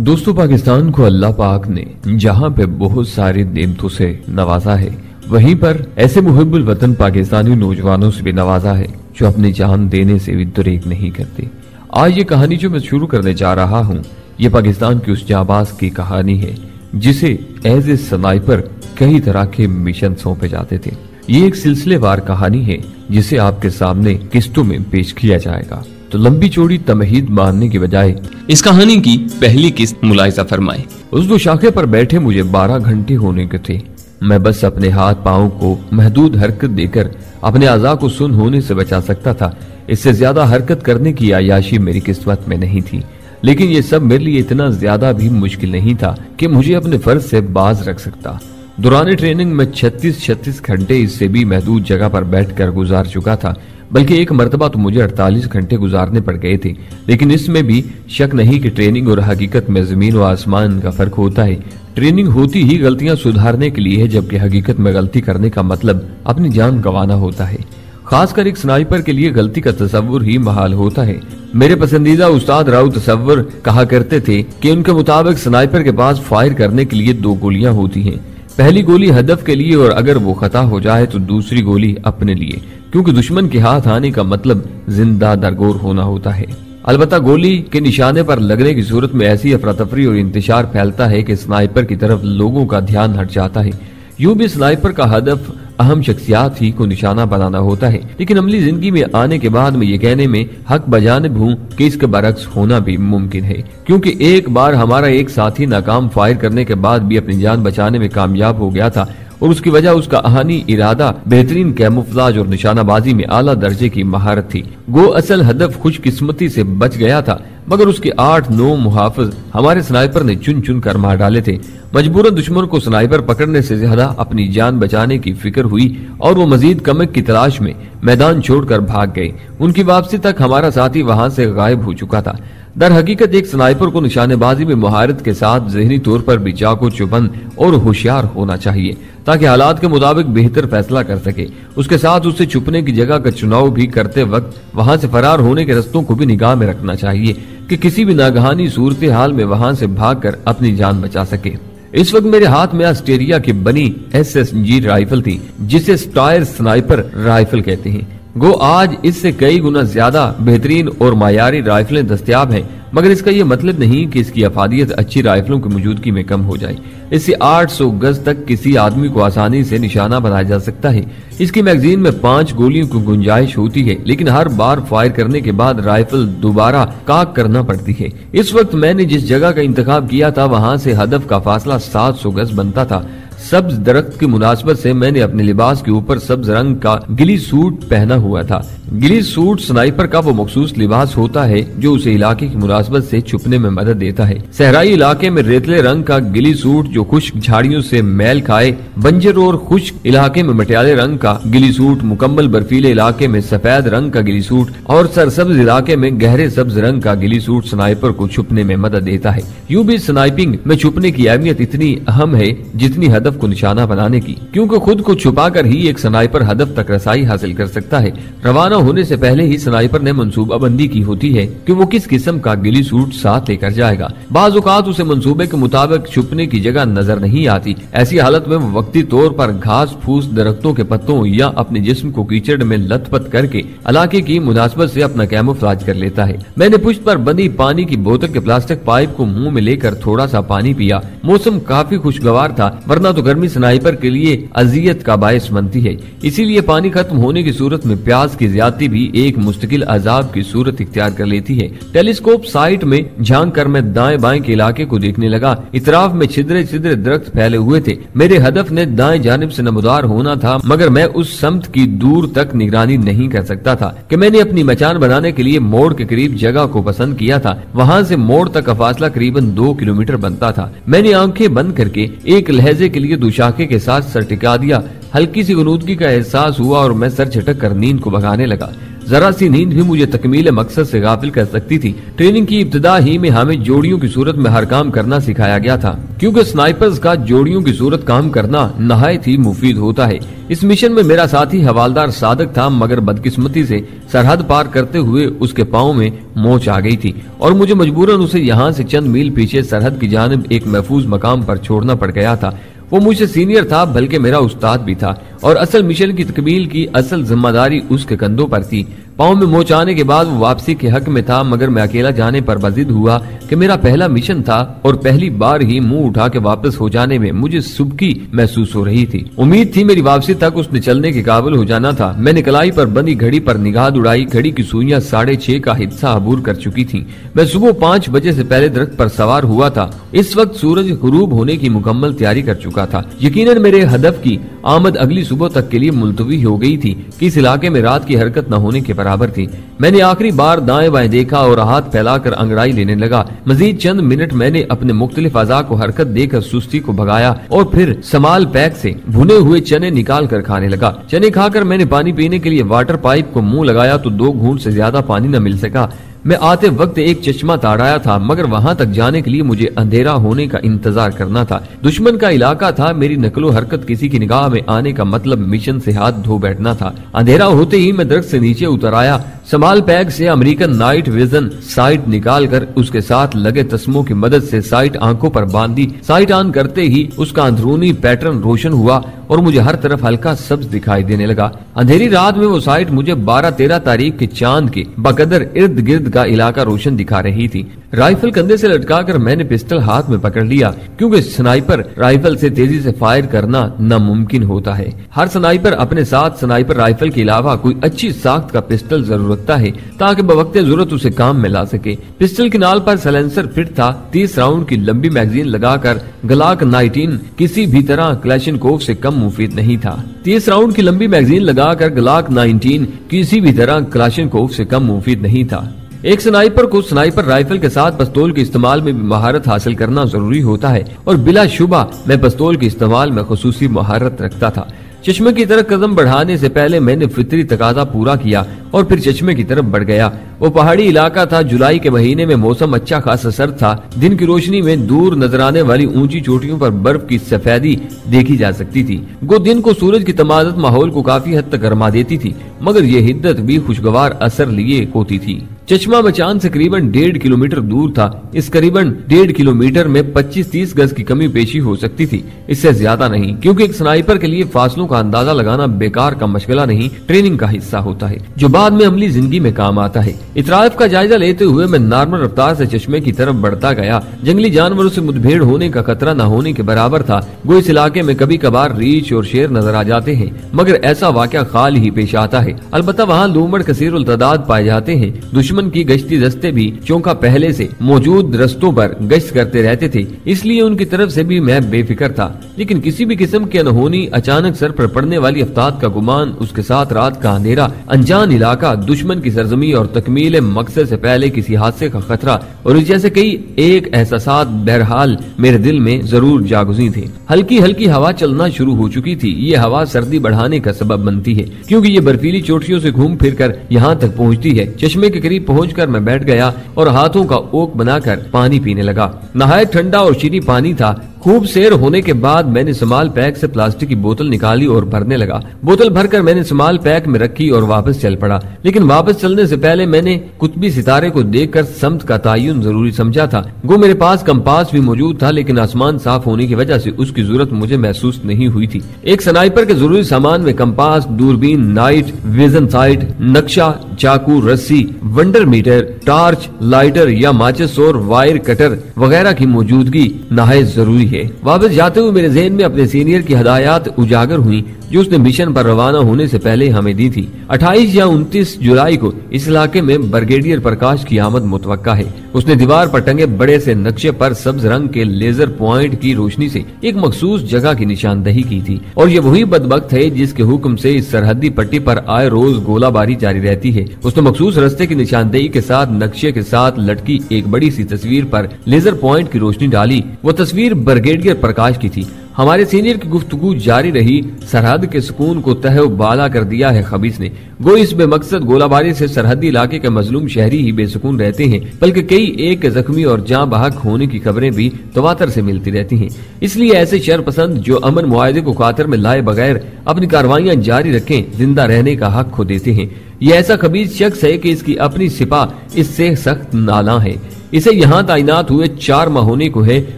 दोस्तों, पाकिस्तान को अल्लाह पाक ने जहां पे बहुत सारी नेमतों से नवाजा है, वहीं पर ऐसे मुहिब्बुल वतन पाकिस्तानी नौजवानों से भी नवाजा है जो अपनी जान देने से भी दरेक नहीं करते। आज ये कहानी जो मैं शुरू करने जा रहा हूँ, ये पाकिस्तान की उस जाबाज की कहानी है जिसे एज ए स्नाइपर कई तरह के मिशन सौंपे जाते थे। ये एक सिलसिलेवार कहानी है जिसे आपके सामने किस्तों में पेश किया जाएगा। तो लंबी चौड़ी तमहीद मानने की बजाय इस कहानी की पहली किस्त मुलाहिजा फरमाएं। उस दो शाखे पर बैठे मुझे 12 घंटे होने के थे। मैं बस अपने हाथ पांव को महदूद हरकत देकर अपने आज़ा को सुन होने से बचा सकता था। इससे ज्यादा हरकत करने की आयाशी मेरी किस्मत में नहीं थी, लेकिन ये सब मेरे लिए इतना ज्यादा भी मुश्किल नहीं था कि मुझे अपने फर्ज से बाज रख सकता। दौरान ट्रेनिंग में 36 घंटे इससे भी महदूद जगह पर बैठकर गुजार चुका था, बल्कि एक मरतबा तो मुझे 48 घंटे गुजारने पड़ गए थे। लेकिन इसमें भी शक नहीं कि ट्रेनिंग और हकीकत में जमीन और आसमान का फर्क होता है। ट्रेनिंग होती ही गलतियां सुधारने के लिए है, जबकि हकीकत में गलती करने का मतलब अपनी जान गंवाना होता है। खासकर एक स्नाइपर के लिए गलती का तस्वुर ही महाल होता है। मेरे पसंदीदा उस्ताद राव तस्वुर कहा करते थे कि उनके मुताबिक स्नाइपर के पास फायर करने के लिए 2 गोलियां होती हैं। पहली गोली हदफ के लिए, और अगर वो खता हो जाए तो दूसरी गोली अपने लिए, क्योंकि दुश्मन के हाथ आने का मतलब जिंदा दरगोर होना होता है। अलबत्ता गोली के निशाने पर लगने की सूरत में ऐसी अफरा तफरी और इंतशार फैलता है कि स्नाइपर की तरफ लोगों का ध्यान हट जाता है। यूं भी स्नाइपर का हदफ अहम शख्सियात ही को निशाना बनाना होता है, लेकिन अमली जिंदगी में आने के बाद मैं ये कहने में हक बजानिब हूँ कि इसके बरक्स होना भी मुमकिन है। क्योंकि एक बार हमारा एक साथी नाकाम फायर करने के बाद भी अपनी जान बचाने में कामयाब हो गया था, और उसकी वजह उसका अहानी इरादा, बेहतरीन कैमोफ्लाज और निशानाबाजी में आला दर्जे की महारत थी। गो असल हदफ खुशकिस्मती से बच गया था, मगर उसके 8-9 मुहाफिज हमारे स्नाइपर ने चुन चुन कर मार डाले थे। मजबूरन दुश्मन को स्नाइपर पकड़ने से ज्यादा अपनी जान बचाने की फिक्र हुई और वो मजीद कमक की तलाश में मैदान छोड़कर भाग गए। उनकी वापसी तक हमारा साथी वहां से गायब हो चुका था। दर हकीकत एक स्नाइपर को निशानेबाजी में महारत के साथ जहनी तौर पर भी चाको चुबंद और होशियार होना चाहिए, ताकि हालात के मुताबिक बेहतर फैसला कर सके। उसके साथ उससे छुपने की जगह का चुनाव भी करते वक्त वहां से फरार होने के रस्तों को भी निगाह में रखना चाहिए कि किसी भी नागहानी सूरत हाल में वहां से भागकर अपनी जान बचा सके। इस वक्त मेरे हाथ में ऑस्ट्रेलिया की बनी SSG राइफल थी, जिसे स्टायर स्नाइपर राइफल कहते हैं। गो आज इससे कई गुना ज्यादा बेहतरीन और मायारी राइफलें दस्तयाब हैं, मगर इसका यह मतलब नहीं कि इसकी अफादियत अच्छी राइफलों की मौजूदगी में कम हो जाए। इससे 800 गज तक किसी आदमी को आसानी से निशाना बनाया जा सकता है। इसकी मैगजीन में 5 गोलियों की गुंजाइश होती है, लेकिन हर बार फायर करने के बाद राइफल दोबारा काक करना पड़ती है। इस वक्त मैंने जिस जगह का इंतखाब किया था, वहां से हदफ का फासला 700 गज बनता था। सब्ज दरख्त की मुनासबत से मैंने अपने लिबास के ऊपर सब्ज रंग का गिली सूट पहना हुआ था। गिली सूट स्नाइपर का वो मखसूस लिबास होता है जो उसे इलाके की मुनासबत से छुपने में मदद देता है। सहराई इलाके में रेतले रंग का गिली सूट जो खुश्क झाड़ियों से मैल खाए, बंजर और खुश्क इलाके में मटियाले रंग का गिली सूट, मुकम्मल बर्फीले इलाके में सफेद रंग का गिली सूट और सरसब्ज इलाके में गहरे सब्ज रंग का गिली सूट स्नाइपर को छुपने में मदद देता है। यूं भी स्नाइपिंग में छुपने की अहमियत इतनी अहम है जितनी हदफ को निशाना बनाने की, क्योंकि खुद को छुपाकर ही एक स्नाइपर हदफ तक रसाई हासिल कर सकता है। रवाना होने से पहले ही स्नाइपर ने मंसूबाबंदी की होती है कि वो किस किस्म का गिली सूट साथ लेकर जाएगा। बाज़ औक़ात उसे मंसूबे के मुताबिक छुपने की जगह नजर नहीं आती। ऐसी हालत में वो वक्ती तौर पर घास फूस, दरख्तों के पत्तों या अपने जिस्म को कीचड़ में लथपथ करके इलाके की मुनासबत से अपना कैमोफ्लाज कर लेता है। मैंने पुश्त पर बंधी पानी की बोतल के प्लास्टिक पाइप को मुंह में लेकर थोड़ा सा पानी पिया। मौसम काफी खुशगवार था, वरना तो गर्मी स्नाइपर के लिए अजियत का बायस बनती है। इसीलिए पानी खत्म होने की सूरत में प्यास की ज्यादती भी एक मुस्तकिल अजाब की सूरत इख्तियार कर लेती है। टेलीस्कोप साइट में झांक कर मैं दाएं बाएं के इलाके को देखने लगा। इतराफ में छिद्रे छिद्रे दरख्त फैले हुए थे। मेरे हदफ ने दाएं जानिब से नमदार होना था, मगर मैं उस समत की दूर तक निगरानी नहीं कर सकता था कि मैंने अपनी मचान बनाने के लिए मोड़ के करीब जगह को पसंद किया था। वहाँ से मोड़ तक का फासला करीबन 2 किलोमीटर बनता था। मैंने आंखें बंद करके एक लहजे के लिए दुशाखे के साथ सर टिका दिया। हल्की सी गुनूदगी का एहसास हुआ और मैं सर झटक कर नींद को भगाने लगा। जरा सी नींद भी मुझे तकमील मकसद से गाफिल कर सकती थी। ट्रेनिंग की इब्तिदा ही में हमें जोड़ियों की सूरत में हर काम करना सिखाया गया था, क्योंकि स्नाइपर्स का जोड़ियों की सूरत काम करना नहायत ही मुफीद होता है। इस मिशन में मेरा साथी हवालदार सादक था, मगर बदकिस्मती से सरहद पार करते हुए उसके पाँव में मोच आ गई थी और मुझे मजबूरन उसे यहाँ से चंद मील पीछे सरहद की जानिब एक महफूज मकाम पर छोड़ना पड़ गया था। वो मुझसे सीनियर था, बल्कि मेरा उस्ताद भी था, और असल मिशन की तकमील की असल जिम्मेदारी उसके कंधों पर थी। पाँव में मोच आने के बाद वो वापसी के हक में था, मगर मैं अकेला जाने पर बजिद हुआ कि मेरा पहला मिशन था और पहली बार ही मुंह उठा के वापस हो जाने में मुझे सुबकी महसूस हो रही थी। उम्मीद थी मेरी वापसी तक उसने चलने के काबिल हो जाना था। मैंने कलाई पर बंधी घड़ी पर निगाह उड़ाई। घड़ी की सुइयां 6:30 का हिस्सा अबूर कर चुकी थी। मैं सुबह 5 बजे से पहले दरख्त पर सवार हुआ था। इस वक्त सूरज गुरूब होने की मुकम्मल तैयारी कर चुका था। यकीनन मेरे हदफ की आमद अगली सुबह तक के लिए मुलतवी हो गई थी कि इस इलाके में रात की हरकत न होने के बराबर थी। मैंने आखिरी बार दाएं बाएं देखा और हाथ फैलाकर अंगड़ाई लेने लगा। मजीद चंद मिनट मैंने अपने मुख्तलिफ अज़ा को हरकत देकर सुस्ती को भगाया और फिर समाल पैक से भुने हुए चने निकाल कर खाने लगा। चने खाकर मैंने पानी पीने के लिए वाटर पाइप को मुंह लगाया तो 2 घूंट से ज्यादा पानी न मिल सका। मैं आते वक्त एक चश्मा ताड़ाया था, मगर वहां तक जाने के लिए मुझे अंधेरा होने का इंतजार करना था। दुश्मन का इलाका था। मेरी नकलो हरकत किसी की निगाह में आने का मतलब मिशन से हाथ धो बैठना था। अंधेरा होते ही मैं दरख्त से नीचे उतर आया। समाल पैक से अमेरिकन नाइट विजन साइट निकालकर उसके साथ लगे तस्मों की मदद से साइट आंखों पर बांधी। साइट ऑन करते ही उसका अंदरूनी पैटर्न रोशन हुआ और मुझे हर तरफ हल्का सब्ज दिखाई देने लगा। अंधेरी रात में वो साइट मुझे 12-13 तारीख के चांद के बकदर इर्द गिर्द का इलाका रोशन दिखा रही थी। राइफल कंधे से लटकाकर मैंने पिस्टल हाथ में पकड़ लिया, क्योंकि स्नाइपर राइफल से तेजी से फायर करना नामुमकिन होता है। हर स्नाइपर अपने साथ स्नाइपर राइफल के अलावा कोई अच्छी साख्त का पिस्टल जरूर रखता है, ताकि बवक्ते जरूरत उसे काम में ला सके। पिस्टल के नाल पर साइलेंसर फिट था। 30 राउंड की लंबी मैगजीन लगाकर ग्लाक 19 किसी भी तरह क्लैशनकोव से कम मुफीद नहीं था। 30 राउंड की लंबी मैगजीन लगाकर ग्लाक 19 किसी भी तरह क्लैशनकोव से कम मुफीद नहीं था। एक स्नाइपर को स्नाइपर राइफल के साथ पिस्तौल के इस्तेमाल में भी महारत हासिल करना जरूरी होता है, और बिला शुबा मैं पिस्तौल के इस्तेमाल में खुसूसी महारत रखता था। चश्मे की तरफ कदम बढ़ाने से पहले मैंने फितरी तकाजा पूरा किया और फिर चश्मे की तरफ बढ़ गया। वो पहाड़ी इलाका था। जुलाई के महीने में मौसम अच्छा खासा सर्द था। दिन की रोशनी में दूर नजर आने वाली ऊंची चोटियों पर बर्फ की सफेदी देखी जा सकती थी। गो दिन को सूरज की तमादत माहौल को काफी हद तक गरमा देती थी, मगर ये हिद्दत भी खुशगवार असर लिए होती थी। चश्मा मचान से करीबन 1.5 किलोमीटर दूर था। इस करीबन 1.5 किलोमीटर में 25-30 गज की कमी पेशी हो सकती थी, इससे ज्यादा नहीं, क्योंकि एक स्नाइपर के लिए फासलों का अंदाजा लगाना बेकार का मशगला नहीं, ट्रेनिंग का हिस्सा होता है, जो बाद में अमली जिंदगी में काम आता है। इतराफ का जायजा लेते हुए मैं नॉर्मल रफ्तार से चश्मे की तरफ बढ़ता गया। जंगली जानवरों से मुठभेड़ होने का खतरा न होने के बराबर था। गो इस इलाके में कभी कभार रीछ और शेर नजर आ जाते हैं, मगर ऐसा वाकया खाल ही पेश आता है। अलबत्ता वहाँ लूमड़ कसीरुल तादाद पाए जाते हैं। दुश्मन की गश्ती दस्ते भी चौंका पहले से मौजूद रस्तों पर गश्त करते रहते थे, इसलिए उनकी तरफ से भी मैं बेफिक्र था। लेकिन किसी भी किस्म की अनहोनी, अचानक सर पर पड़ने वाली अफ्ताद का गुमान, उसके साथ रात का अंधेरा, अनजान इलाका, दुश्मन की सरजमी और तकमील मकसद से पहले किसी हादसे का खतरा और इस जैसे कई एक एहसासात बहरहाल मेरे दिल में जरूर जागुज़ी थे। हल्की हल्की हवा चलना शुरू हो चुकी थी। ये हवा सर्दी बढ़ाने का सबब बनती है, क्योंकि ये बर्फीली चोटियों से घूम फिर कर यहाँ तक पहुँचती है। चश्मे के करीब पहुंचकर मैं बैठ गया और हाथों का ओक बनाकर पानी पीने लगा। नहायत ठंडा और शीरी पानी था। खूब सैर होने के बाद मैंने समाल पैक से प्लास्टिक की बोतल निकाली और भरने लगा। बोतल भरकर मैंने समाल पैक में रखी और वापस चल पड़ा। लेकिन वापस चलने से पहले मैंने कुतबी सितारे को देखकर समत का तयन जरूरी समझा था। गो मेरे पास कंपास भी मौजूद था, लेकिन आसमान साफ होने की वजह से उसकी जरूरत मुझे महसूस नहीं हुई थी। एक स्नाइपर के जरूरी सामान में कंपास, दूरबीन, नाइट विजन साइट, नक्शा, चाकू, रस्सी, वंडर मीटर, टार्च, लाइटर या माचिस और वायर कटर वगैरह की मौजूदगी नहायत जरूरी है। वापस जाते हुए मेरे ज़हन में अपने सीनियर की हदायत उजागर हुई, जो उसने मिशन पर रवाना होने से पहले हमें दी थी। 28 या 29 जुलाई को इस इलाके में ब्रिगेडियर प्रकाश की आमद मुतवक्का है। उसने दीवार पर टंगे बड़े से नक्शे पर सब्ज रंग के लेजर पॉइंट की रोशनी से एक मखसूस जगह की निशानदही की थी, और ये वही बदबख्त है जिसके हुक्म से इस सरहदी पट्टी पर आए रोज गोलाबारी जारी रहती है। उसने मखसूस रास्ते की निशानदही के साथ नक्शे के साथ लटकी एक बड़ी सी तस्वीर पर लेजर पॉइंट की रोशनी डाली। वो तस्वीर ब्रिगेडियर प्रकाश की थी। हमारे सीनियर की गुफ्तगू जारी रही। सरहद के सुकून को तह बाला कर दिया है खबीस ने। गो इस बेमकसद गोलाबारी से सरहदी इलाके के मजलूम शहरी ही बेसुकून रहते हैं, बल्कि कई एक जख्मी और जाँ बहक होने की खबरें भी तवातर से मिलती रहती हैं। इसलिए ऐसे शर पसंद जो अमन मुआहदे को खातर में लाए बगैर अपनी कार्रवाइयां जारी रखें, जिंदा रहने का हक खो देते हैं। यह ऐसा खबीस शख्स है कि इसकी अपनी सिपा इससे सख्त नाला है। इसे यहाँ तैनात हुए 4 माह होने को है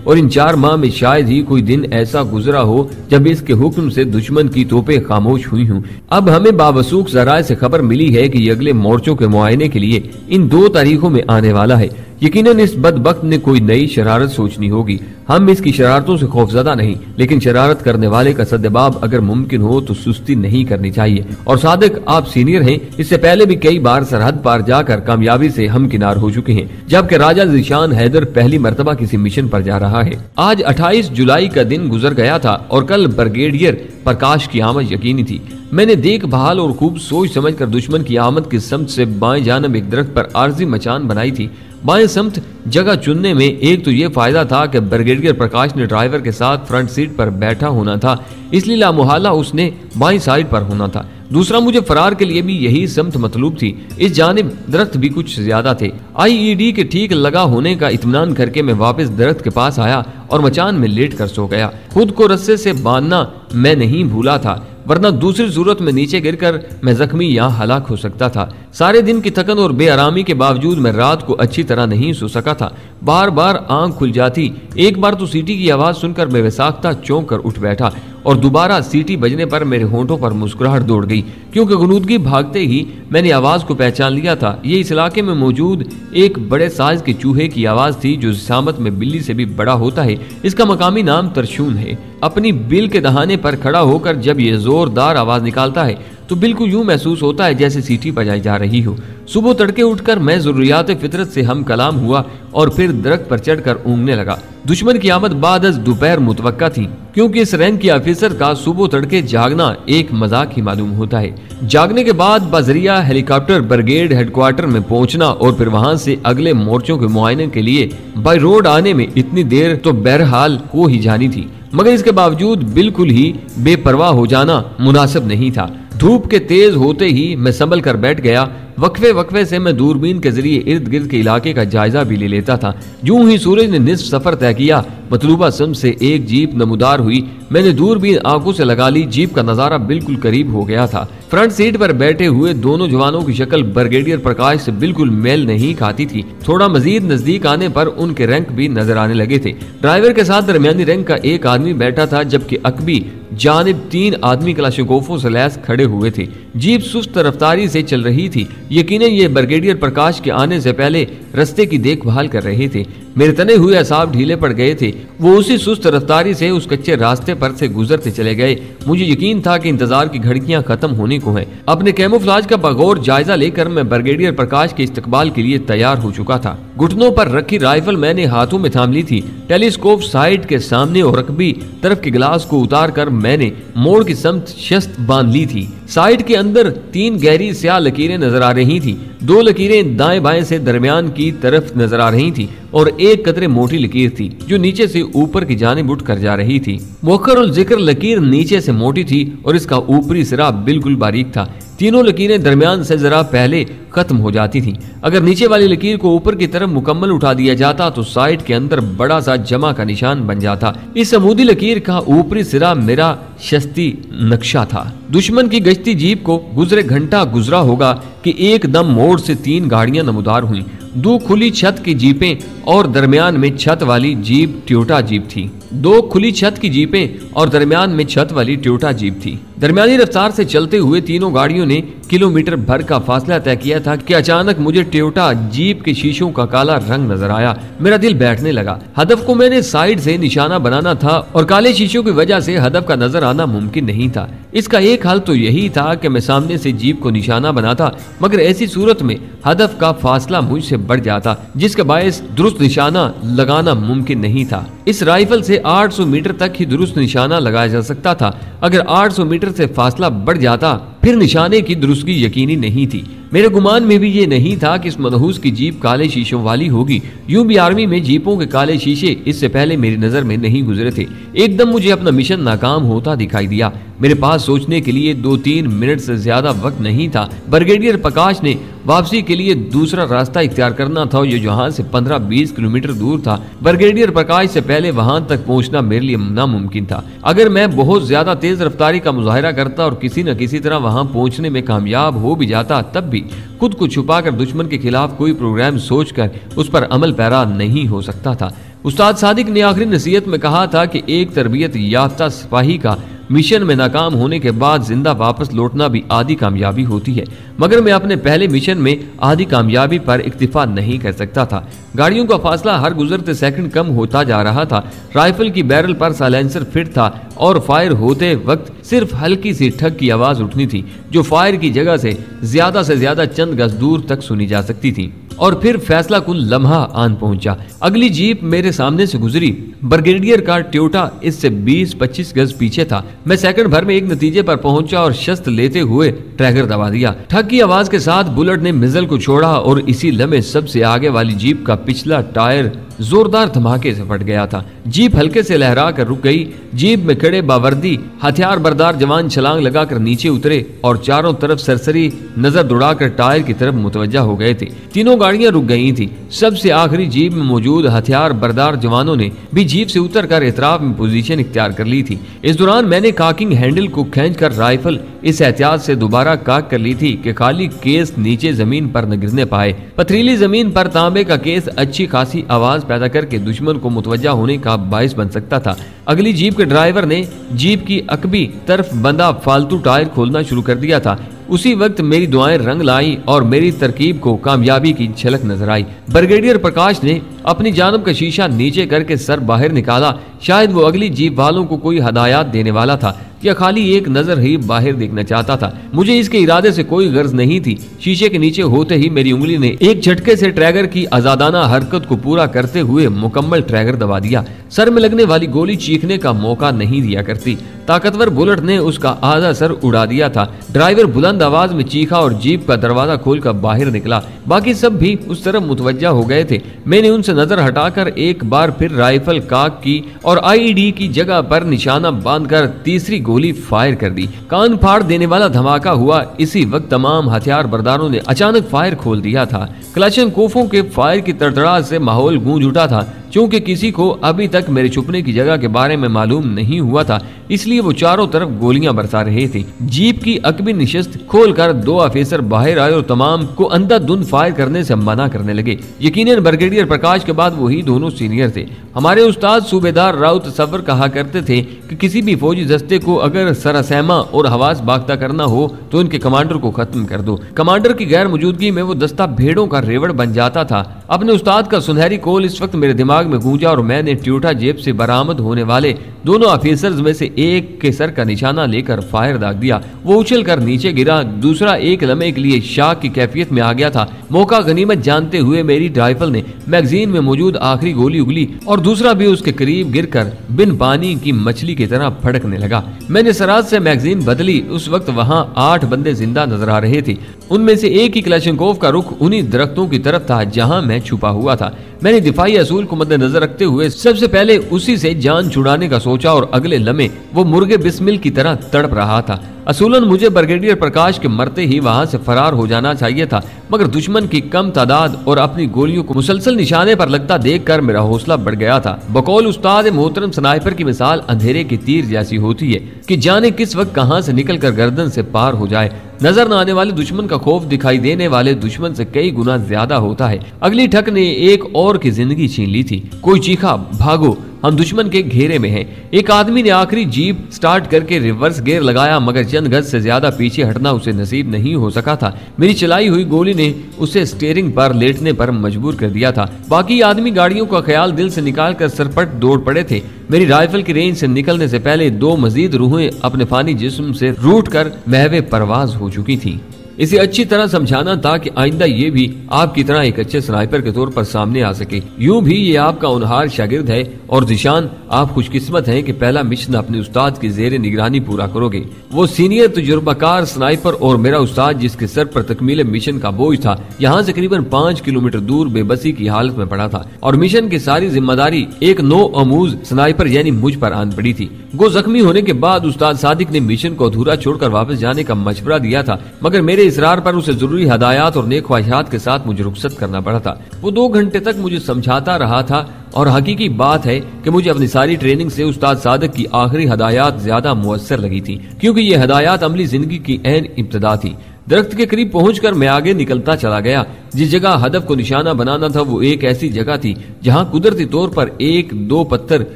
और इन 4 माह में शायद ही कोई दिन ऐसा गुजरा हो जब इसके हुक्म से दुश्मन की तोपें खामोश हुई हों। अब हमें बावसूख जराए से खबर मिली है कि ये अगले मोर्चों के मुआयने के लिए इन 2 तारीखों में आने वाला है। यकीनन इस बदबख्त ने कोई नई शरारत सोचनी होगी। हम इसकी शरारतों से खौफजदा नहीं, लेकिन शरारत करने वाले का सद्जवाब अगर मुमकिन हो तो सुस्ती नहीं करनी चाहिए। और सादिक, आप सीनियर हैं, इससे पहले भी कई बार सरहद पार जाकर कामयाबी से हमकिनार हो चुके हैं, जबकि राजा ज़ीशान हैदर पहली मर्तबा किसी मिशन पर जा रहा है। आज 28 जुलाई का दिन गुजर गया था और कल ब्रिगेडियर प्रकाश की आमद यकीनी थी। मैंने देखभाल और खूब सोच समझकर दुश्मन की आमद की समत से बाएं जानब एक दरख्त पर आर्जी मचान बनाई थी। बाएं समत जगह चुनने में एक तो ये फायदा था कि ब्रिगेडियर प्रकाश ने ड्राइवर के साथ फ्रंट सीट पर बैठा होना था, इसलिए लामुहल्ला उसने बाईं साइड पर होना था। दूसरा, मुझे फरार के लिए भी यही समत मतलूब थी। इस जानिब दरख्त भी कुछ ज्यादा थे। आईईडी के ठीक लगा होने का इत्मीनान करके मैं वापस दरख्त के पास आया और मचान में लेट कर सो गया। खुद को रस्से से बांधना मैं नहीं भूला था, वरना दूसरी सूरत में नीचे गिरकर मैं जख्मी या हलाक हो सकता था। सारे दिन की थकन और बेआरामी के बावजूद मैं रात को अच्छी तरह नहीं सो सका था। बार बार आंख खुल जाती। एक बार तो सीटी की आवाज सुनकर मैं बेसाख्ता चौंक कर उठ बैठा और दोबारा सीटी बजने पर मेरे होंठों पर मुस्कुराहट दौड़ गई, क्योंकि गुनूदगी भागते ही मैंने आवाज को पहचान लिया था। ये इस इलाके में मौजूद एक बड़े साइज के चूहे की आवाज थी, जो जिसामत में बिल्ली से भी बड़ा होता है। इसका मकामी नाम तरशून है। अपनी बिल के दहाने पर खड़ा होकर जब ये जोरदार आवाज निकालता है तो बिल्कुल यूं महसूस होता है जैसे सीटी बजाई जा रही हो। सुबह तड़के उठकर मैं जरूरियात फितरत से हम कलाम हुआ और फिर दरख्त पर चढ़कर ऊँघने लगा। दुश्मन की आमद बाद दोपहर मुतवक्का थी, क्योंकि इस रैंक के ऑफिसर का सुबह तड़के जागना एक मजाक ही मालूम होता है। जागने के बाद बजरिया हेलीकॉप्टर ब्रिगेड हेडक्वार्टर में पहुंचना और फिर वहां से अगले मोर्चों के मुआयने के लिए बाय रोड आने में इतनी देर तो बहरहाल को ही जानी थी, मगर इसके बावजूद बिल्कुल ही बेपरवाह हो जाना मुनासिब नहीं था। धूप के तेज होते ही मैं संभल कर बैठ गया। वक्फे वक्फे से मैं दूरबीन के जरिए इर्द गिर्द के इलाके का जायजा भी ले लेता था। यूं ही सूरज ने निस्फ सफर तय किया, मतलूबा सम से एक जीप नमूदार हुई। मैंने दूरबीन आंखों से लगा ली। जीप का नजारा बिल्कुल करीब हो गया था। फ्रंट सीट पर बैठे हुए दोनों जवानों की शक्ल ब्रिगेडियर प्रकाश से बिल्कुल मेल नहीं खाती थी। थोड़ा मजीद नजदीक आने पर उनके रैंक भी नजर आने लगे थे। ड्राइवर के साथ दरमियानी रैंक का एक आदमी बैठा था, जबकि अकबी जानिब 3 आदमी क्लाशकोफों से लैस खड़े हुए थे। जीप सुस्त रफ्तारी से चल रही थी। यकीनन ये ब्रिगेडियर प्रकाश के आने से पहले रास्ते की देखभाल कर रहे थे। मेरे तने हुए असाब ढीले पड़ गए थे। वो उसी सुस्त रफ्तारी से उस कच्चे रास्ते पर से गुजरते चले गए। मुझे यकीन था कि इंतजार की घड़ियां खत्म होने को हैं। अपने कैमोफ्लाज का बगौर जायजा लेकर मैं ब्रिगेडियर प्रकाश के इस्तकबाल के लिए तैयार हो चुका था। घुटनों पर रखी राइफल मैंने हाथों में थाम ली थी। टेलीस्कोप साइड के सामने और रकबी तरफ के गिलास को उतार कर मैंने मोड़ की समत शस्त बांध ली थी। साइड के अंदर 3 गहरी स्याह लकीरें नजर आ रही थी। 2 लकीरें दाएं बाएं से दरमियान की तरफ नजर आ रही थी और एक कतरे मोटी लकीर थी जो नीचे से ऊपर की जानिब उठ कर जा रही थी। मुअक्खरुल जिक्र लकीर नीचे से मोटी थी और इसका ऊपरी सिरा बिल्कुल बारीक था। तीनों लकीरें दरमियान से जरा पहले खत्म हो जाती थी। अगर नीचे वाली लकीर को ऊपर की तरफ मुकम्मल उठा दिया जाता तो साइड के अंदर बड़ा सा जमा का निशान बन जाता। इस अमूदी लकीर का ऊपरी सिरा मेरा शस्ती नक्शा था। दुश्मन की गश्ती जीप को गुजरे घंटा गुजरा होगा कि एकदम मोड़ से 3 गाड़ियां नमूदार हुई। 2 खुली छत की जीपें और दरमियान में छत वाली जीप टोयोटा जीप थी। 2 खुली छत की जीपें और दरमियान में छत वाली टोयोटा जीप थी। दरमियानी रफ्तार से चलते हुए तीनों गाड़ियों ने किलोमीटर भर का फासला तय किया था कि अचानक मुझे टोयोटा जीप के शीशों का काला रंग नजर आया। मेरा दिल बैठने लगा। हदफ को मैंने साइड से निशाना बनाना था और काले शीशों की वजह से हदफ का नजर आना मुमकिन नहीं था। इसका एक हल तो यही था कि मैं सामने से जीप को निशाना बनाता, मगर ऐसी सूरत में हदफ का फासला मुझसे बढ़ जाता, जिसके बायस दुरुस्त निशाना लगाना मुमकिन नहीं था। इस राइफल से 800 मीटर तक ही दुरुस्त निशाना लगाया जा सकता था। अगर 800 मीटर से फासला बढ़ जाता फिर निशाने की दुरुस्तगी यकीनी नहीं थी। मेरे गुमान में भी ये नहीं था कि इस मनहूस की जीप काले शीशों वाली होगी। यूं भी आर्मी में जीपों के काले शीशे इससे पहले मेरी नजर में नहीं गुजरे थे। एकदम मुझे अपना मिशन नाकाम होता दिखाई दिया। मेरे पास सोचने के लिए 2-3 मिनट से ज्यादा वक्त नहीं था। ब्रिगेडियर प्रकाश ने वापसी के लिए दूसरा रास्ता इख्तियार करना था, ये जहां से 15-20 किलोमीटर दूर था। ब्रिगेडियर प्रकाश से पहले वहां तक पहुंचना मेरे लिए नामुमकिन था। अगर मैं बहुत ज्यादा तेज रफ्तारी का मुजाहिरा करता और किसी न किसी तरह वहां पहुंचने में कामयाब हो भी जाता, तब भी खुद को छुपाकर दुश्मन के खिलाफ कोई प्रोग्राम सोचकर उस पर अमल पैरा नहीं हो सकता था। उस्ताद सादिक ने आखिरी नसीहत में कहा था कि एक तरबियत याफ्ता सिपाही का मिशन में नाकाम होने के बाद जिंदा वापस लौटना भी आधी कामयाबी होती है, मगर मैं अपने पहले मिशन में आधी कामयाबी पर इक्तिफा नहीं कर सकता था। गाड़ियों का फासला हर गुजरते सेकंड कम होता जा रहा था। राइफल की बैरल पर साइलेंसर फिट था और फायर होते वक्त सिर्फ हल्की सी ठग की आवाज उठनी थी, जो फायर की जगह से ज्यादा चंद गज दूर तक सुनी जा सकती थी। और फिर फैसला कुन लम्हा आन पहुंचा। अगली जीप मेरे सामने से गुजरी। ब्रिगेडियर का टोयोटा इससे 20-25 गज पीछे था। मैं सेकंड भर में एक नतीजे पर पहुंचा और शस्त्र लेते हुए ट्रैगर दबा दिया। ठग की आवाज के साथ बुलेट ने मिजल को छोड़ा और इसी लम्हे सबसे आगे वाली जीप का पिछला टायर जोरदार धमाके से फट गया था। जीप हल्के से लहरा कर रुक गई। जीप में खड़े बावर्दी हथियार बरदार जवान छलांग लगाकर नीचे उतरे और चारों तरफ सरसरी नजर दौड़ाकर टायर की तरफ मुतवज्जा हो गए थे। तीनों गाड़ियां रुक गई थी। सबसे आखिरी जीप में मौजूद हथियार बरदार जवानों ने भी जीप से उतरकर एतराफ में पोजीशन इख्तियार कर ली थी। इस दौरान मैंने काकिंग हैंडल को खींचकर राइफल इस एहतियात से दोबारा काक कर ली थी कि खाली केस नीचे जमीन पर न गिरने पाए। पथरीली जमीन पर तांबे का केस अच्छी खासी आवाज पैदा करके दुश्मन को मुतवज्जा होने का बाइस बन सकता था। अगली जीप के ड्राइवर ने जीप की अकबी तरफ बंधा फालतू टायर खोलना शुरू कर दिया था। उसी वक्त मेरी दुआएं रंग लाई और मेरी तरकीब को कामयाबी की झलक नजर आई। ब्रिगेडियर प्रकाश ने अपनी जानब का शीशा नीचे करके सर बाहर निकाला। शायद वो अगली जीप वालों को कोई हदायत देने वाला था या खाली एक नजर ही बाहर देखना चाहता था। मुझे इसके इरादे से कोई गर्ज नहीं थी। शीशे के नीचे होते ही मेरी उंगली ने एक झटके से ट्रैगर की आजादाना हरकत को पूरा करते हुए मुकम्मल ट्रैगर दबा दिया। सर में लगने वाली गोली चीखने का मौका नहीं दिया करती। ताकतवर बुलेट ने उसका आधा सर उड़ा दिया था। ड्राइवर बुलंद आवाज में चीखा और जीप का दरवाजा खोलकर बाहर निकला। बाकी सब भी उस तरफ मुतवज्जा हो गए थे। मैंने उनसे नजर हटाकर एक बार फिर राइफल काक की और आईईडी की जगह पर निशाना बांधकर तीसरी गोली फायर कर दी। कान फाड़ देने वाला धमाका हुआ। इसी वक्त तमाम हथियार बरदारों ने अचानक फायर खोल दिया था। क्लचनकोफों के फायर की तड़तड़ाहट से माहौल गूंज उठा था। चूंकि किसी को अभी तक मेरे छुपने की जगह के बारे में मालूम नहीं हुआ था, इसलिए वो चारों तरफ गोलियां बरसा रहे थे। जीप की अकबी निशस्त खोलकर 2 ऑफिसर बाहर आए और तमाम को अंधाधुंध फायर करने से मना करने लगे। यकीनन ब्रिगेडियर प्रकाश के बाद वही दोनों सीनियर थे। हमारे उस्ताद सूबेदार राउत सफर कहा करते थे कि किसी भी फौजी दस्ते को अगर सरसैमा और हवास बाख्ता करना हो तो उनके कमांडर को खत्म कर दो। कमांडर की गैर मौजूदगी में वो दस्ता भेड़ों का रेवड़ बन जाता था। अपने उस्ताद का सुनहरी कौल इस वक्त मेरे दिमाग में गूंजा और मैंने टोयोटा जेब से बरामद होने वाले दोनों ऑफिसर्स में से एक के सर का निशाना लेकर फायर दाग दिया। वो उछल कर नीचे गिरा। दूसरा एक लम्हे के लिए शाक की कैफियत में आ गया था। मौका गनीमत जानते हुए मेरी राइफल ने मैगजीन में मौजूद आखिरी गोली उगली और दूसरा भी उसके करीब गिरकर बिन पानी की मछली की तरह फड़कने लगा। मैंने सराज से मैगजीन बदली। उस वक्त वहाँ 8 बंदे जिंदा नजर आ रहे थे। उनमें से एक ही क्लचनकोव का रुख उन्हीं दरख्तों की तरफ था जहाँ मैं छुपा हुआ था। मैंने दिफाई असूल को मद्देनजर रखते हुए सबसे पहले उसी से जान छुड़ाने का सोचा और अगले लम्हे वो मुर्गे बिस्मिल की तरह तड़प रहा था। असूलन मुझे ब्रिगेडियर प्रकाश के मरते ही वहां से फरार हो जाना चाहिए था, मगर दुश्मन की कम तादाद और अपनी गोलियों को मुसलसल निशाने पर लगता देखकर मेरा हौसला बढ़ गया था। बकौल उस्ताद मोहतरम स्नाइपर की मिसाल अंधेरे की तीर जैसी होती है कि जाने किस वक्त कहां से निकलकर गर्दन से पार हो जाए। नजर न आने वाले दुश्मन का खौफ दिखाई देने वाले दुश्मन से कई गुना ज्यादा होता है। अगली ठक ने एक और की जिंदगी छीन ली थी। कोई चीखा, भागो, हम दुश्मन के घेरे में हैं। एक आदमी ने आखिरी जीप स्टार्ट करके रिवर्स गियर लगाया, मगर चंद गज से ज्यादा पीछे हटना उसे नसीब नहीं हो सका था। मेरी चलाई हुई गोली ने उसे स्टीयरिंग पर लेटने पर मजबूर कर दिया था। बाकी आदमी गाड़ियों का ख्याल दिल से निकालकर सरपट दौड़ पड़े थे। मेरी राइफल की रेंज से निकलने से पहले 2 मजीद रूहें अपने फानी जिस्म से रूट कर महवे परवाज हो चुकी थी। इसे अच्छी तरह समझाना था कि आइंदा ये भी आपकी तरह एक अच्छे स्नाइपर के तौर पर सामने आ सके। यूं भी ये आपका होनहार शागिर्द है और जिशान आप खुशकिस्मत हैं कि पहला मिशन अपने उस्ताद की जेर निगरानी पूरा करोगे। वो सीनियर तजुर्बाकार स्नाइपर और मेरा उस्ताद जिसके सर पर तकमील मिशन का बोझ था, यहाँ से करीबन 5 किलोमीटर दूर बेबसी की हालत में पड़ा था और मिशन की सारी जिम्मेदारी एक नो अमूज स्नाइपर यानी मुझ पर आन पड़ी थी। वो जख्मी होने के बाद उस्ताद सादिक ने मिशन को अधूरा छोड़कर वापस जाने का मशवरा दिया था, मगर मेरे इसरार पर उसे जरूरी हदायत और नेक ख्वाहिशात के साथ मुझे रुखसत करना पड़ा था। वो 2 घंटे तक मुझे समझाता रहा था और हकीकी बात है कि मुझे अपनी सारी ट्रेनिंग से उस्ताद सादिक की आखिरी हदायत ज्यादा मुअस्सर लगी थी, क्योंकि ये हदायत अमली जिंदगी की ऐन इब्तिदा थी। दरख्त के करीब पहुंचकर मैं आगे निकलता चला गया। जिस जगह हदफ को निशाना बनाना था वो एक ऐसी जगह थी जहां कुदरती तौर पर 1-2 पत्थर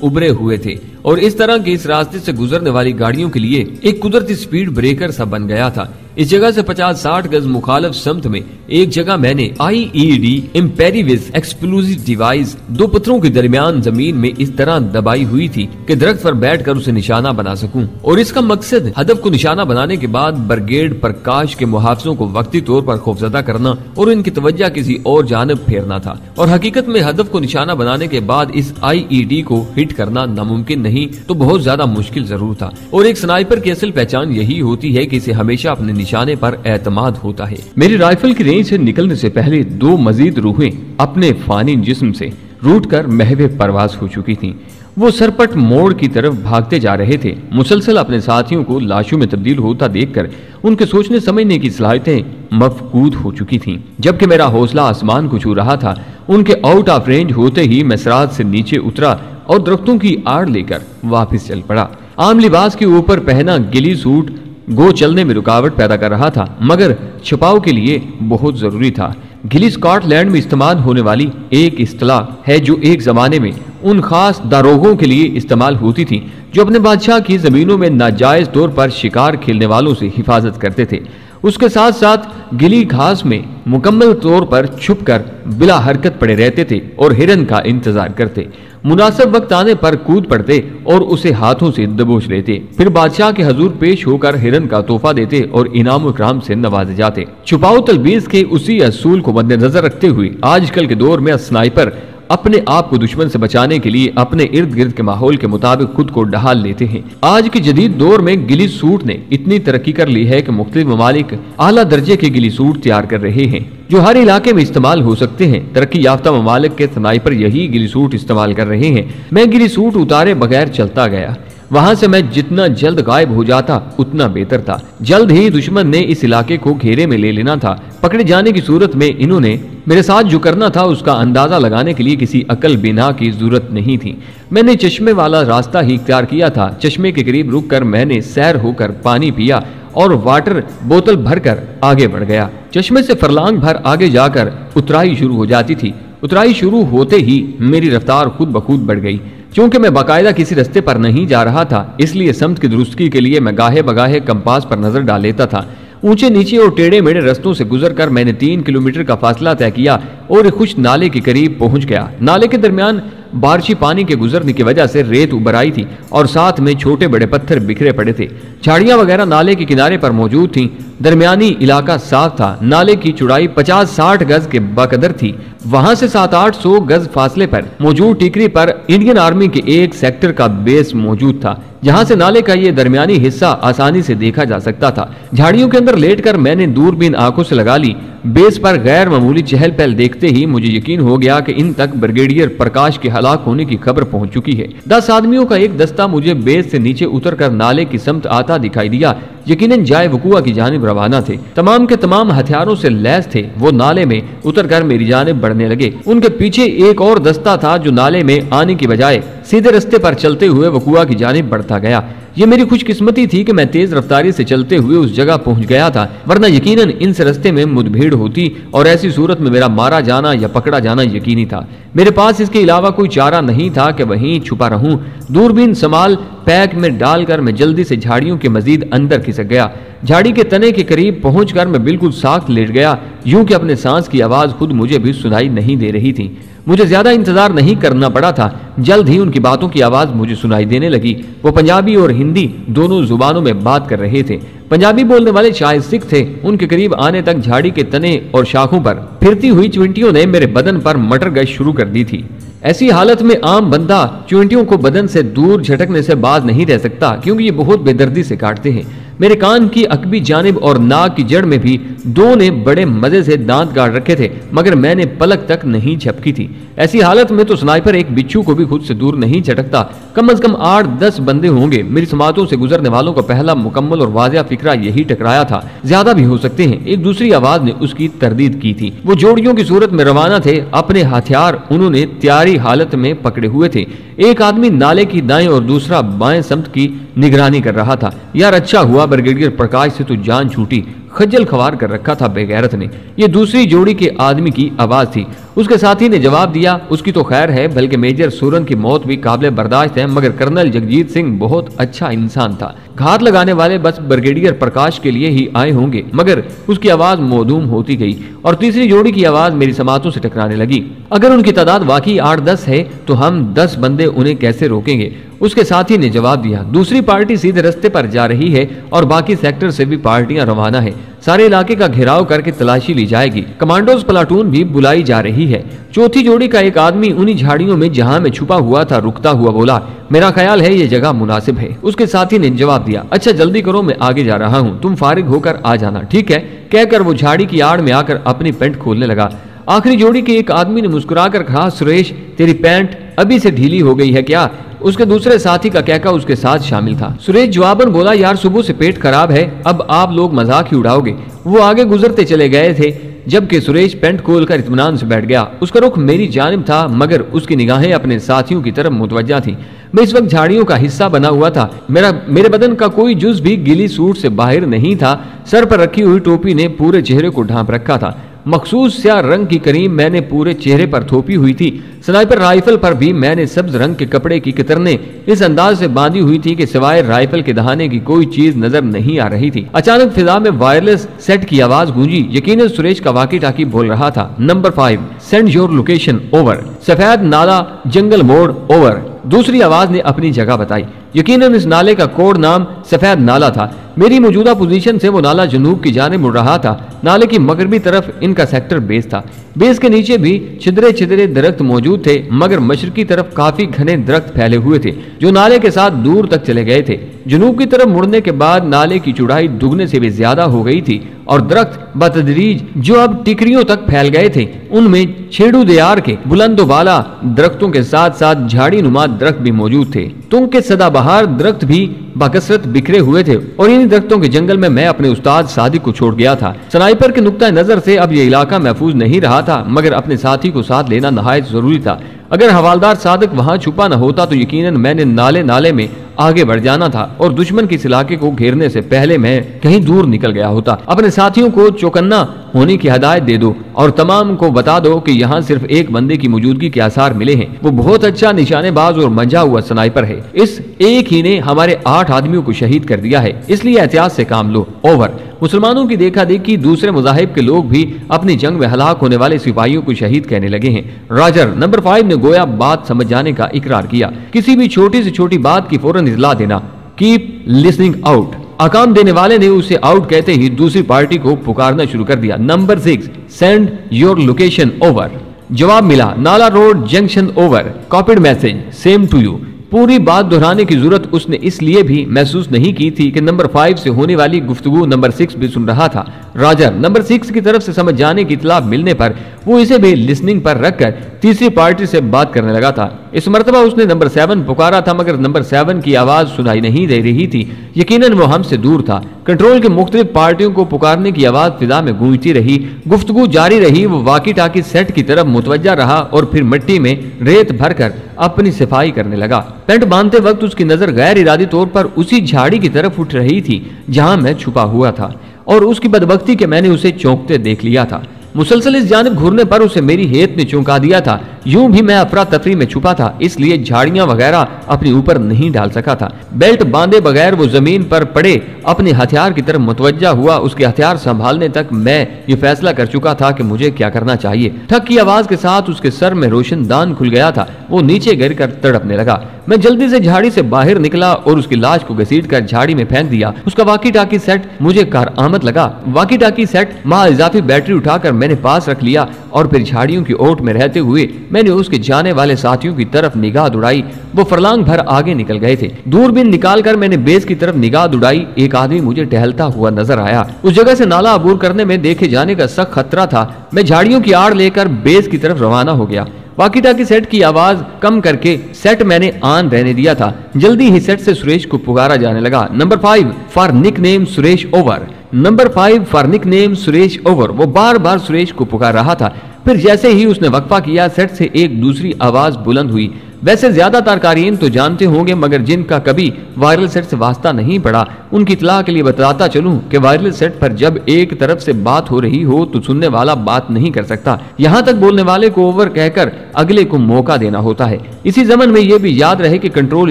उभरे हुए थे और इस तरह के इस रास्ते से गुजरने वाली गाड़ियों के लिए एक कुदरती स्पीड ब्रेकर सा बन गया था। इस जगह से 50-60 गज मुखालिफ समत में एक जगह मैंने IED इम्पेरिविस एक्सप्लोजिव डिवाइस 2 पत्थरों के दरमियान जमीन में इस तरह दबाई हुई थी कि दरख्त पर बैठकर उसे निशाना बना सकूं। और इसका मकसद हदफ को निशाना बनाने के बाद ब्रिगेड प्रकाश के मुहाफिजों को वक्ती तौर पर खौफजदा करना और इनकी तवज्जो किसी और जानिब फेरना था। और हकीकत में हदफ को निशाना बनाने के बाद इस IED को हिट करना नामुमकिन नहीं तो बहुत ज्यादा मुश्किल जरूर था। और एक स्नाइपर की असल पहचान यही होती है कि इसे हमेशा अपने निशाने पर एतमाद होता है। मेरी राइफल की रेंज से निकलने से पहले 2 मजीद रूहें अपने फानी जिस्म से रूट कर महवे परवाज हो चुकी थीं। वो सरपट मोड़ की तरफ भागते जा रहे थे। मुसलसल अपने साथियों को लाशों में तब्दील होता देखकर उनके सोचने समझने की सलाहियतें मफकूद हो चुकी थीं। जबकि मेरा हौसला आसमान को छू रहा था, उनके आउट ऑफ रेंज होते ही मैं सरात से नीचे उतरा और दरख्तों की आड़ लेकर वापस चल पड़ा। आम लिबास के ऊपर पहना गिली सूट गो चलने में रुकावट पैदा कर रहा था, मगर छुपाव के लिए बहुत जरूरी था। गिली स्कॉटलैंड में इस्तेमाल होने वाली एक इस्तिलाह है जो एक जमाने में उन खास दारोगों के लिए इस्तेमाल होती थी जो अपने बादशाह की जमीनों में नाजायज तौर पर शिकार खेलने वालों से हिफाजत करते थे। उसके साथ साथ गिली घास में मुकम्मल तौर पर छुपकर बिला हरकत पड़े रहते थे और हिरन का इंतजार करते। मुनासिब वक्त आने पर कूद पड़ते और उसे हाथों से दबोच लेते। फिर बादशाह के हजूर पेश होकर हिरन का तोहफा देते और इनाम इकराम से नवाजे जाते। छुपाओ तलबीस के उसी असूल को मद्देनजर रखते हुए आजकल के दौर में स्नाइपर अपने आप को दुश्मन से बचाने के लिए अपने इर्द गिर्द के माहौल के मुताबिक खुद को ढाल लेते हैं। आज के जदीद दौर में गिली सूट ने इतनी तरक्की कर ली है कि मुख्तलिफ ममालिक आला दर्जे के गिली सूट तैयार कर रहे हैं जो हर इलाके में इस्तेमाल हो सकते हैं। तरक्की याफ्ता ममालिक के स्नाइपर यही गिली सूट इस्तेमाल कर रहे हैं। मैं गिली सूट उतारे बगैर चलता गया। वहां से मैं जितना जल्द गायब हो जाता उतना बेहतर था। जल्द ही दुश्मन ने इस इलाके को घेरे में ले लेना था। पकड़े जाने की सूरत में इन्होंने मेरे साथ जो करना था उसका अंदाजा लगाने के लिए किसी अकल बिना की जरूरत नहीं थी। मैंने चश्मे वाला रास्ता ही इख्तियार किया था। चश्मे के करीब रुककर मैंने सैर होकर पानी पिया और वाटर बोतल भरकर आगे बढ़ गया। चश्मे से फरलांग भर आगे जाकर उतराई शुरू हो जाती थी। उतराई शुरू होते ही मेरी रफ्तार खुद ब खुद बढ़ गई। क्योंकि मैं बाकायदा किसी रास्ते पर नहीं जा रहा था, इसलिए समत की दुरुस्ती के लिए मैं गाहे बगाहे कंपास पर नजर डाल लेता था। ऊंचे नीचे और टेढ़े मेढ़े रास्तों से गुजरकर मैंने 3 किलोमीटर का फासला तय किया और एक खुश नाले के करीब पहुंच गया। नाले के दरमियान बारिशी पानी के गुजरने की वजह से रेत उबर आई थी और साथ में छोटे बड़े पत्थर बिखरे पड़े थे। झाड़ियां वगैरह नाले के किनारे पर मौजूद थीं। दरमियानी इलाका साफ था। नाले की चौड़ाई 50-60 गज के बकदर थी। वहां से 700-800 गज फासले पर मौजूद टिकरी पर इंडियन आर्मी के एक सेक्टर का बेस मौजूद था, जहां से नाले का ये दरमियानी हिस्सा आसानी से देखा जा सकता था। झाड़ियों के अंदर लेटकर मैंने दूरबीन आंखों से लगा ली। बेस पर गैर मामूली चहल पहल देखते ही मुझे यकीन हो गया कि इन तक ब्रिगेडियर प्रकाश के हलाक होने की खबर पहुंच चुकी है। 10 आदमियों का एक दस्ता मुझे बेस से नीचे उतरकर नाले की समत आता दिखाई दिया। यकीनन जाए वकुआ की जानिब रवाना थे। तमाम के तमाम हथियारों से लैस थे। वो नाले में उतरकर मेरी जानिब बढ़ने लगे। उनके पीछे एक और दस्ता था जो नाले में आने की बजाय सीधे रास्ते पर चलते हुए वकुआ की जानिब बढ़ता गया। ये मेरी खुशकिस्मती थी कि मैं तेज रफ्तारी से चलते हुए उस जगह पहुंच गया था, वरना यकीनन इस रास्ते में मुठभेड़ होती और ऐसी सूरत में मेरा मारा जाना या पकड़ा जाना यकीनी था। मेरे पास इसके अलावा कोई चारा नहीं था कि वहीं छुपा रहूं। दूरबीन संभाल पैक में डालकर मैं जल्दी से झाड़ियों के मजीद अंदर खिसक गया। झाड़ी के तने के करीब पहुंचकर मैं बिल्कुल साख्त लेट गया, यूं कि अपने सांस की आवाज खुद मुझे भी सुनाई नहीं दे रही थी। मुझे ज्यादा इंतजार नहीं करना पड़ा था। जल्द ही उनकी बातों की आवाज मुझे सुनाई देने लगी। वो पंजाबी और हिंदी दोनों जुबानों में बात कर रहे थे। पंजाबी बोलने वाले शायद सिख थे। उनके करीब आने तक झाड़ी के तने और शाखों पर फिरती हुई चींटियों ने मेरे बदन पर मटर गश्त शुरू कर दी थी। ऐसी हालत में आम बंदा चींटियों को बदन से दूर झटकने से बाज नहीं रह सकता, क्योंकि ये बहुत बेदर्दी से काटते हैं। मेरे कान की अकबी जानिब और नाक की जड़ में भी दो ने बड़े मजे से दांत गाड़ रखे थे, मगर मैंने पलक तक नहीं झपकी थी। ऐसी हालत में तो स्नाइपर एक बिच्छू को भी खुद से दूर नहीं झटकता। कम से कम 8-10 बंदे होंगे। मेरी समातों से गुजरने वालों का पहला मुकम्मल और वाज़िया फिक्रा यही टकराया था। ज्यादा भी हो सकते हैं। एक दूसरी आवाज ने उसकी तरदीद की थी। वो जोड़ियों की सूरत में रवाना थे। अपने हथियार उन्होंने तैयारी हालत में पकड़े हुए थे। एक आदमी नाले की दाएं और दूसरा बाएं समत की निगरानी कर रहा था। यार अच्छा हुआ ब्रिगेडियर प्रकाश से तो जान छूटी, खज्जल खवार कर रखा था बेगैरत ने। ये दूसरी जोड़ी के आदमी की आवाज थी। उसके साथी ने जवाब दिया, उसकी तो खैर है, बल्कि मेजर सूरन की मौत भी काबिल बर्दाश्त है, मगर कर्नल जगजीत सिंह बहुत अच्छा इंसान था। घात लगाने वाले बस ब्रिगेडियर प्रकाश के लिए ही आए होंगे, मगर उसकी आवाज मौधूम होती गई और तीसरी जोड़ी की आवाज मेरी समातों से टकराने लगी। अगर उनकी तादाद वाकई 8-10 है तो हम 10 बंदे उन्हें कैसे रोकेंगे? उसके साथी ने जवाब दिया, दूसरी पार्टी सीधे रास्ते पर जा रही है और बाकी सेक्टर से भी पार्टियां रवाना है। सारे इलाके का घेराव करके तलाशी ली जाएगी। कमांडोज प्लाटून भी बुलाई जा रही है। चौथी जोड़ी का एक आदमी उन्हीं झाड़ियों में जहां मैं छुपा हुआ था रुकता हुआ बोला, मेरा ख्याल है ये जगह मुनासिब है। उसके साथी ने जवाब दिया, अच्छा जल्दी करो, मैं आगे जा रहा हूँ, तुम फारिग होकर आ जाना, ठीक है? कहकर वो झाड़ी की आड़ में आकर अपनी पैंट खोलने लगा। आखिरी जोड़ी के एक आदमी ने मुस्कुराकर कहा, सुरेश तेरी पैंट अभी से ढीली हो गई है क्या? उसके दूसरे साथी का कहका उसके साथ शामिल था। सुरेश जवाबन बोला, यार सुबह से पेट खराब है, अब आप लोग मजाक ही उड़ाओगे। वो आगे गुजरते चले गए थे, जबकि सुरेश पैंट खोलकर इत्मीनान से बैठ गया। उसका रुख मेरी जानिब था, मगर उसकी निगाहें अपने साथियों की तरफ मुतवज्जा थी। मैं इस वक्त झाड़ियों का हिस्सा बना हुआ था। मेरे बदन का कोई जुज भी गिली सूट से बाहर नहीं था। सर पर रखी हुई टोपी ने पूरे चेहरे को ढांप रखा था। मखसूस स्याह रंग की करीम मैंने पूरे चेहरे पर थोपी हुई थी। स्नाइपर राइफल पर भी मैंने सब्ज रंग के कपड़े की कतरने इस अंदाज से बांधी हुई थी कि सिवाय राइफल के दहाने की कोई चीज नजर नहीं आ रही थी। अचानक फिजा में वायरलेस सेट की आवाज गूंजी। यकीनन सुरेश का वाकी टाकी बोल रहा था, number 5 send your location over, सफेद नाला जंगल मोड़ ओवर। दूसरी आवाज ने अपनी जगह बताई। यकीनन इस नाले का कोड नाम सफेद नाला था। मेरी मौजूदा पोजीशन से वो नाला जनूब की जानिब मुड़ रहा था। नाले की मगरबी तरफ इनका सेक्टर बेस था। बेस के नीचे भी छिदरे छिदरे दरख्त मौजूद थे, मगर मशरकी तरफ काफी घने दरख्त फैले हुए थे जो नाले के साथ दूर तक चले गए थे। जनूब की तरफ मुड़ने के बाद नाले की चौड़ाई दुगने से भी ज्यादा हो गई थी और दरख्त बतदरीज जो अब टिकरियों तक फैल गए थे, उनमें छेड़ू देयार के बुलंदो बाला दरख्तों के साथ साथ झाड़ी नुमा दरख्त भी मौजूद थे। तुंग के सदाबहार दरख्त भी बकसरत बिखरे हुए थे और इन दरख्तों के जंगल में मैं अपने उस्ताद सादिक को छोड़ गया था। स्नाइपर के नुक्ता नजर से अब ये इलाका महफूज नहीं रहा था, मगर अपने साथी को साथ लेना नहायत जरूरी था। अगर हवालदार सादिक वहां छुपा न होता तो यकीनन मैंने नाले में आगे बढ़ जाना था और दुश्मन के इस इलाके को घेरने से पहले मैं कहीं दूर निकल गया होता। अपने साथियों को चौकन्ना होने की हिदायत दे दो और तमाम को बता दो कि यहाँ सिर्फ एक बंदे की मौजूदगी के आसार मिले हैं। वो बहुत अच्छा निशानेबाज और मंझा हुआ स्नाइपर है। इस एक ही ने हमारे 8 आदमियों को शहीद कर दिया है, इसलिए एहतियात से काम लो, ओवर। मुसलमानों की देखा देखी दूसरे मज़ाहिब के लोग भी अपनी जंग में हलाक होने वाले सिपाहियों को शहीद कहने लगे हैं। राजर नंबर 5 ने गोया बात समझ जाने का इकरार किया। किसी भी छोटी से छोटी बात की फौरन इतला देना, कीप लिसनिंग आउट। आकाम देने वाले ने उसे आउट कहते ही दूसरी पार्टी को पुकारना शुरू कर दिया। Number 6 send your location over. जवाब मिला, Nala road junction over, copied message same to you. पूरी बात दोहराने की जरूरत उसने इसलिए भी महसूस नहीं की थी कि नंबर 5 से होने वाली गुफ्तगू नंबर 6 भी सुन रहा था। राजर नंबर 6 की तरफ से समझ जाने की इतला मिलने पर वो इसे भी लिसनिंग पर रखकर तीसरी पार्टी से बात करने लगा था। इस मर्तबा उसने नंबर 7 पुकारा था, मगर नंबर 7 की आवाज सुनाई नहीं दे रही थी। यकीनन वो हमसे दूर था। कंट्रोल के मुख्तलिफ पार्टियों को पुकारने की आवाज फिजा में गूंजती रही। गुफ्तगू जारी रही। वो वाकी टाकी सेट की तरफ मुतवज्जा रहा और फिर मिट्टी में रेत भरकर अपनी सफाई करने लगा। पैंट बांधते वक्त उसकी नजर गैर इरादी तौर पर उसी झाड़ी की तरफ उठ रही थी जहां मैं छुपा हुआ था और उसकी बदबख्ती के मैंने उसे चौंकते देख लिया था। मुसलसल इस जानिब घूरने पर उसे मेरी हेत ने चौंका दिया था। यूं भी मैं अफरा तफरी में छुपा था, इसलिए झाड़ियां वगैरह अपने ऊपर नहीं डाल सका था। बेल्ट बांधे बगैर वो जमीन पर पड़े अपने हथियार की तरफ मुतवज्जा हुआ। उसके हथियार संभालने तक मैं ये फैसला कर चुका था कि मुझे क्या करना चाहिए। ठक की आवाज के साथ उसके सर में रोशनदान खुल गया था। वो नीचे गिर कर तड़पने लगा। मैं जल्दी से झाड़ी से बाहर निकला और उसकी लाश को घसीट कर झाड़ी में फेंक दिया। उसका वाकी टाकी सेट मुझे कारआमद लगा। वाकी टाकी सेट मां इजाफी बैटरी उठाकर मैंने पास रख लिया और फिर झाड़ियों की ओट में रहते हुए मैंने उसके जाने वाले साथियों की तरफ निगाह दौड़ाई। वो फरलांग भर आगे निकल गए थे। दूरबीन निकालकर मैंने बेस की तरफ निगाह दौड़ाई। एक आदमी मुझे टहलता हुआ नजर आया। उस जगह से नाला अबूर करने में देखे जाने का सख्त खतरा था। मैं झाड़ियों की आड़ लेकर बेस की तरफ रवाना हो गया। वाकी टाकी सेट की आवाज कम करके सेट मैंने ऑन रहने दिया था। जल्दी ही सेट से सुरेश को पुकारा जाने लगा। Number 5 for nickname Suresh over. Number 5 for nickname Suresh over. वो बार बार सुरेश को पुकार रहा था। फिर जैसे ही उसने वक्फा किया, सेट से एक दूसरी आवाज बुलंद हुई। वैसे ज्यादातर कारयीन तो जानते होंगे, मगर जिनका कभी वायरल सेट से वास्ता नहीं पड़ा उनकी इत्तला के लिए बताता चलूं कि वायरल सेट पर जब एक तरफ से बात हो रही हो तो सुनने वाला बात नहीं कर सकता। यहाँ तक बोलने वाले को ओवर कहकर अगले को मौका देना होता है। इसी जमन में यह भी याद रहे कि कंट्रोल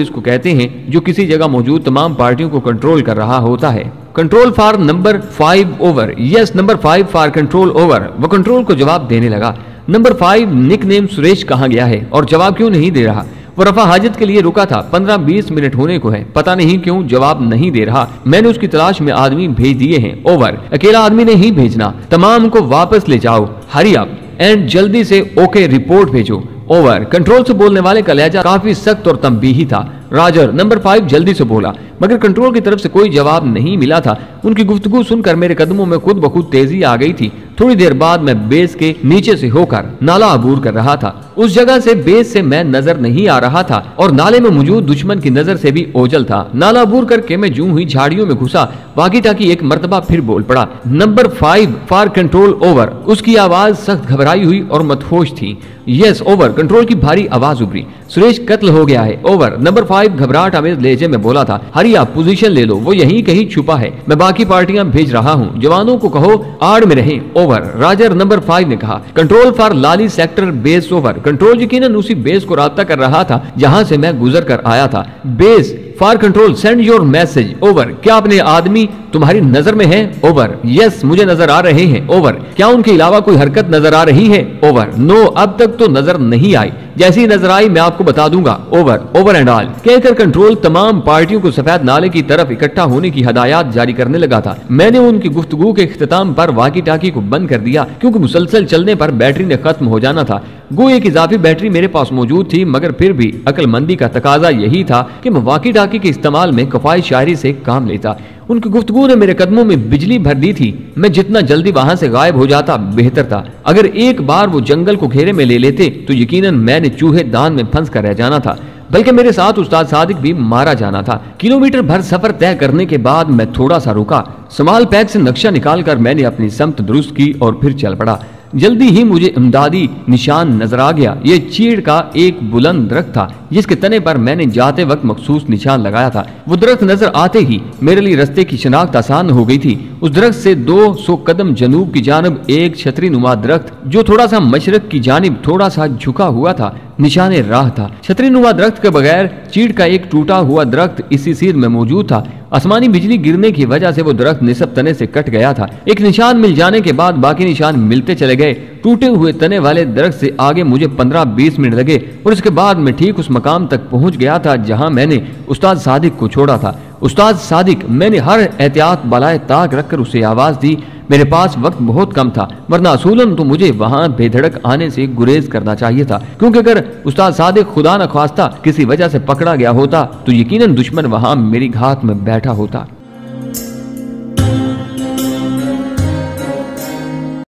इसको कहते हैं जो किसी जगह मौजूद तमाम पार्टियों को कंट्रोल कर रहा होता है। Control for number 5 over. Yes, number 5 for control over. वो कंट्रोल को जवाब देने लगा। नंबर 5 निकनेम सुरेश कहाँ गया है और जवाब क्यों नहीं दे रहा? वो रफा हाजत के लिए रुका था। 15-20 मिनट होने को है, पता नहीं क्यों जवाब नहीं दे रहा। मैंने उसकी तलाश में आदमी भेज दिए हैं। ओवर। अकेला आदमी नहीं भेजना, तमाम को वापस ले जाओ। हरी अप एंड जल्दी से ओके रिपोर्ट भेजो। ओवर। कंट्रोल से बोलने वाले का लहजा काफी सख्त और तंबीही था। राजर। नंबर 5 जल्दी से बोला, मगर कंट्रोल की तरफ से कोई जवाब नहीं मिला था। उनकी गुफ्तगू सुनकर मेरे कदमों में खुद ब खुद तेजी आ गई थी। थोड़ी देर बाद मैं बेस के नीचे से होकर नाला अबूर कर रहा था। उस जगह से बेस से मैं नजर नहीं आ रहा था और नाले में मौजूद दुश्मन की नजर से भी ओझल था। नाला अबूर करके मैं जूं ही झाड़ियों में घुसा। वाकी टाकी एक मर्तबा फिर बोल पड़ा। Number 5 for control over. उसकी आवाज सख्त घबराई हुई और मदहोश थी। Yes over. कंट्रोल की भारी आवाज उभरी। सुरेश कत्ल हो गया है। ओवर। नंबर 5 घबराहट आमेज लहजे में बोला था। हरी आप पोजीशन ले लो, वो यहीं कहीं छुपा है। मैं बाकी पार्टियां भेज रहा हूँ, जवानों को कहो आड़ में रहें। ओवर। राजर। नंबर 5 ने कहा। Control for Lali sector base. Over. Control यकीनन उसी बेस को राब्ता कर रहा था जहां से मैं गुजर कर आया था। Base for control send your message. Over. क्या अपने आदमी तुम्हारी नजर में है? ओवर। यस मुझे नजर आ रहे हैं। ओवर। क्या उनके अलावा कोई हरकत नजर आ रही है? ओवर। नो अब तक तो नजर नहीं आई, जैसी ही नजर आई मैं आपको बता दूंगा। ओवर। ओवर एंड ऑल कहकर कंट्रोल तमाम पार्टियों को सफेद नाले की तरफ इकट्ठा होने की हदायत जारी करने लगा था। मैंने उनकी गुफ्तगू के इख्तिताम पर वाकी टाकी को बंद कर दिया, क्योंकि मुसलसल चलने पर बैटरी ने खत्म हो जाना था। गो एक इजाफी बैटरी मेरे पास मौजूद थी, मगर फिर भी अक्लमंदी का तकाजा यही था कि मैं वाकी टाकी के इस्तेमाल में कफाई शायरी से काम लेता। उनकी गुफ्तगू ने मेरे कदमों में बिजली भर दी थी। मैं जितना जल्दी वहां से गायब हो जाता बेहतर था। अगर एक बार वो जंगल को घेरे में ले लेते तो यकीनन मैंने चूहे दान में फंस कर रह जाना था, बल्कि मेरे साथ उस्ताद सादिक भी मारा जाना था। किलोमीटर भर सफर तय करने के बाद मैं थोड़ा सा रुका। स्मॉल पैक से नक्शा निकालकर मैंने अपनी समत दुरुस्त की और फिर चल पड़ा। जल्दी ही मुझे इमदादी निशान नजर आ गया। ये चीड़ का एक बुलंद दरख्त था जिसके तने पर मैंने जाते वक्त मखसूस निशान लगाया था। वो दरख्त नजर आते ही मेरे लिए रास्ते की शिनाख्त आसान हो गई थी। उस दरख्त से 200 कदम जनूब की जानिब एक छतरी नुमा दरख्त जो थोड़ा सा मशरक की जानिब थोड़ा सा झुका हुआ था निशाने राह था। छतरी नुमा दरख्त के बगैर चीड़ का एक टूटा हुआ दरख्त इसी सीध में मौजूद था। आसमानी बिजली गिरने की वजह से वो दरख्त निसब तने से कट गया था। एक निशान मिल जाने के बाद बाकी निशान मिलते चले गए। टूटे हुए तने वाले दरख्त से आगे मुझे 15-20 मिनट लगे और इसके बाद मैं ठीक उस मकाम तक पहुंच गया था जहां मैंने उस्ताद सादिक को छोड़ा था। उस्ताद सादिक। मैंने हर एहतियात बलाए ताक रखकर उसे आवाज दी। मेरे पास वक्त बहुत कम था, वरना असूलन तो मुझे वहां बेधड़क आने से गुरेज करना चाहिए था, क्योंकि अगर उस्ताद सादिक खुदा न ख्वास्ता किसी वजह से पकड़ा गया होता तो यकीनन दुश्मन वहां मेरी घात में बैठा होता।